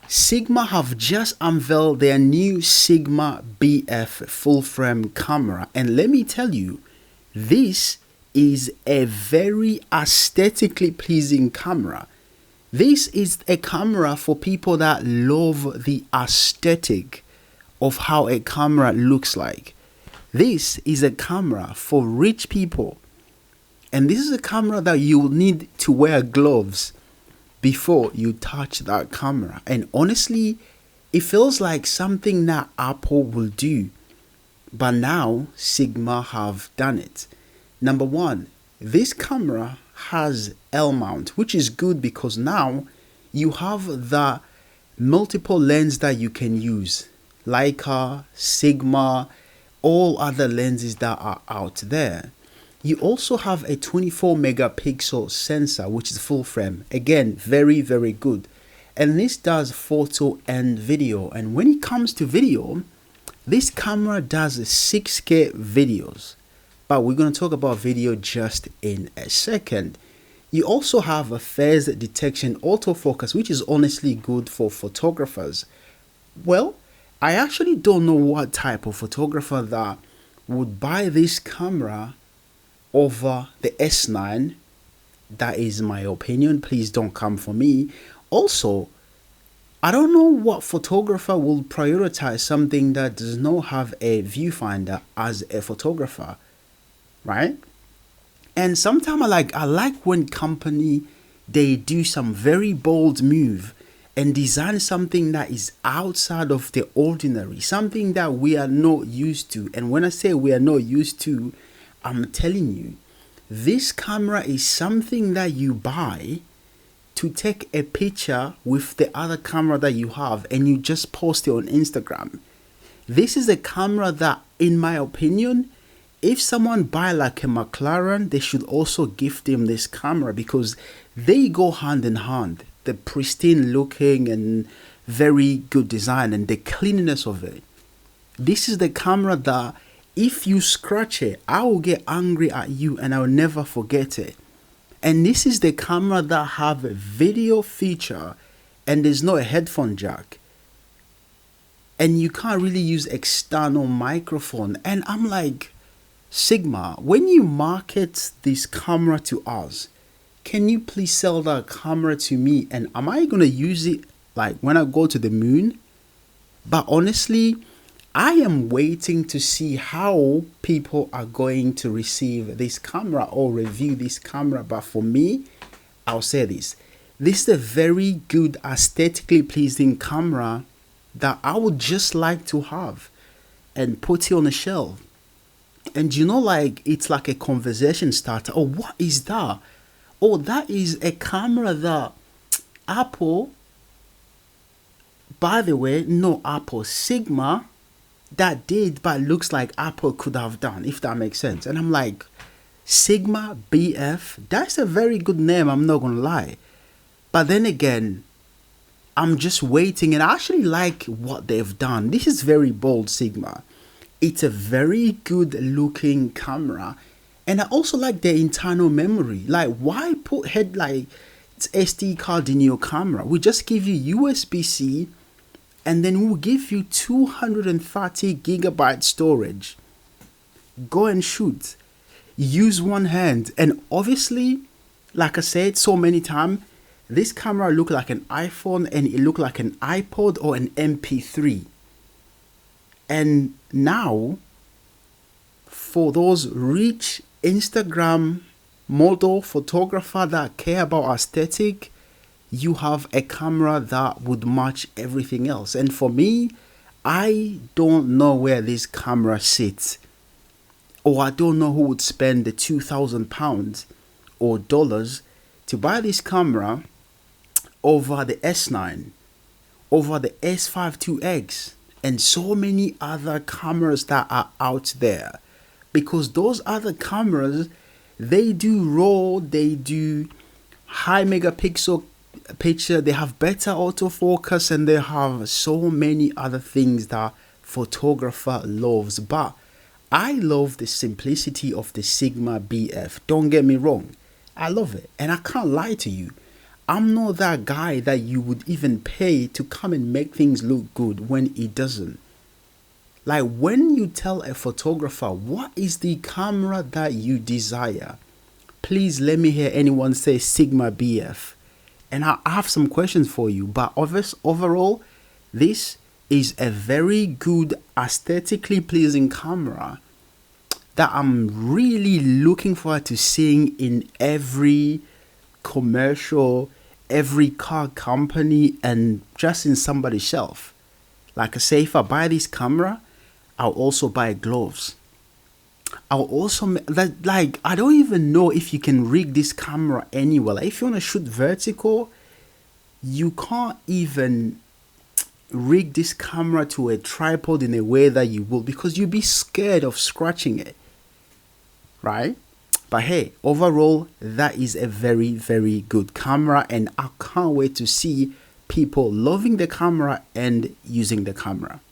Sigma have just unveiled their new Sigma BF full frame camera, and let me tell you, this is a very aesthetically pleasing camera. This is a camera for people that love the aesthetic of how a camera looks like. This is a camera for rich people, and this is a camera that you will need to wear gloves before you touch that camera. And honestly, it feels like something that Apple will do, but now Sigma have done it. Number one, this camera has L mount, which is good because now you have the multiple lens that you can use. Leica, Sigma, all other lenses that are out there. You also have a 24 megapixel sensor, which is full frame. Again, very, very good. And this does photo and video. And when it comes to video, this camera does 6K videos. But we're going to talk about video just in a second. You also have a phase detection autofocus, which is honestly good for photographers. Well, I actually don't know what type of photographer that would buy this camera over the S9. That is my opinion. Please don't come for me. Also, I don't know what photographer will prioritize something that does not have a viewfinder as a photographer, right? And sometimes I like when company they do some very bold move and design something that is outside of the ordinary, something that we are not used to. And when I say we are not used to, I'm telling you, this camera is something that you buy to take a picture with the other camera that you have and you just post it on Instagram. This is a camera that, in my opinion, if someone buy like a McLaren, they should also gift them this camera because they go hand in hand. The pristine looking and very good design and the cleanliness of it. This is the camera that if you scratch it, I will get angry at you and I will never forget it. And this is the camera that have a video feature and there's no headphone jack. And you can't really use external microphone. And I'm like, Sigma, when you market this camera to us, can you please sell that camera to me? And am I going to use it like when I go to the moon? But honestly, I am waiting to see how people are going to receive this camera or review this camera. But for me, I'll say this. This is a very good, aesthetically pleasing camera that I would just like to have and put it on a shelf. And you know, like, it's like a conversation starter. Oh, what is that? Oh, that is a camera that Apple, by the way, no Apple, Sigma, that did, but looks like Apple could have done, if that makes sense. And I'm like, Sigma BF, that's a very good name, I'm not gonna lie. But then again, I'm just waiting, and I actually like what they've done. This is very bold, Sigma. It's a very good looking camera. And I also like the internal memory. Like, why put it's SD card in your camera? We just give you USB-C and then we'll give you 230 gigabyte storage. Go and shoot. Use one hand. And obviously, like I said so many times, this camera look like an iPhone and it look like an iPod or an MP3. And now, for those rich Instagram model photographer that care about aesthetic, you have a camera that would match everything else. And for me, I don't know where this camera sits, or I don't know who would spend the £2,000 or dollars to buy this camera over the S9, over the S52X, and so many other cameras that are out there. Because those other cameras, they do RAW, they do high megapixel picture, they have better autofocus, and they have so many other things that photographer loves. But I love the simplicity of the Sigma BF. Don't get me wrong, I love it, and I can't lie to you. I'm not that guy that you would even pay to come and make things look good when it doesn't. Like when you tell a photographer, what is the camera that you desire? Please let me hear anyone say Sigma BF. And I have some questions for you. But overall, this is a very good, aesthetically pleasing camera that I'm really looking forward to seeing in every commercial, every car company, and just in somebody's shelf. Like I say, if I buy this camera, I'll also buy gloves. I'll also like I don't even know if you can rig this camera anywhere. Like if you want to shoot vertical, you can't even rig this camera to a tripod in a way that you will, because you'll be scared of scratching it, right? But hey, overall, that is a very, very good camera, and I can't wait to see people loving the camera and using the camera.